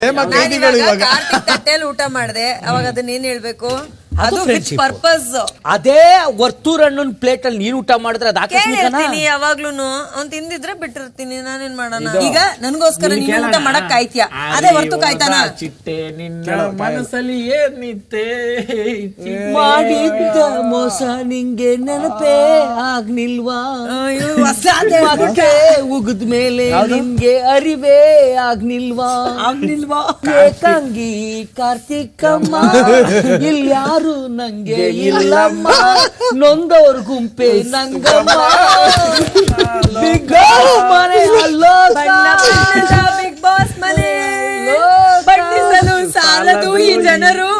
ಕಾರ್ತಿಕ್ ತಟ್ಟೆಯಲ್ಲಿ ಊಟ ಮಾಡಿದೆ, ಅವಾಗ ಅದನ್ನೇನ್ ಹೇಳ್ಬೇಕು, ಅದು ಪರ್ಪಸ್. ಅದೇ ವರ್ತೂರ್ ಅಣ್ಣನ್ ಪ್ಲೇಟ್ ಅಲ್ಲಿ ನೀನ್ ಊಟ ಮಾಡಿದ್ರೆ ಅದು ಕೇಳಿರ್ತೀನಿ ಯಾವಾಗ್ಲೂನು. ಅವ್ನ್ ತಿಂದಿದ್ರೆ ಬಿಟ್ಟಿರ್ತೀನಿ, ನಾನೇನ್ ಮಾಡೋಣ. ಈಗ ನನ್ಗೋಸ್ಕರ ನೀನು ಊಟ ಮಾಡಕ್ ಕಾಯ್ತೀಯ, ಅದೇ ಹೊರ್ತು ಕಾಯ್ತಾನ? ಚಿಟ್ಟೆ ನಿನ್ನ ಮನಸ್ಸಲ್ಲಿ ಏನಿತ್ತೆ, ಮಾಡಿದ್ದ ಮೋಸ ನಿಂಗೆ ನೆನಪೇ ಆಗ್ನಿಲ್ವಾ, ಉಗಿದ ಮೇಲೆ ನಿಂಗೆ ಅರಿವೇ ಆಗ್ನಿಲ್ವಾ, ಏಕಾಂಗಿ ಕಾರ್ತಿಕಮ್ಮ ಇಲ್ಲಿ ಯಾರು ನಂಗೆ ಇಲ್ಲಮ್ಮ, ನೊಂದವ್ರ ಗುಂಪೆ ನಂಗಮ್ಮ, ಬಿಗ್ ಮನೆ ಬಿಗ್ ಬಾಸ್ ಮನೆ ಬಣ್ಣಿಸಲು ಸಾಲದು ಈ ಜನರು.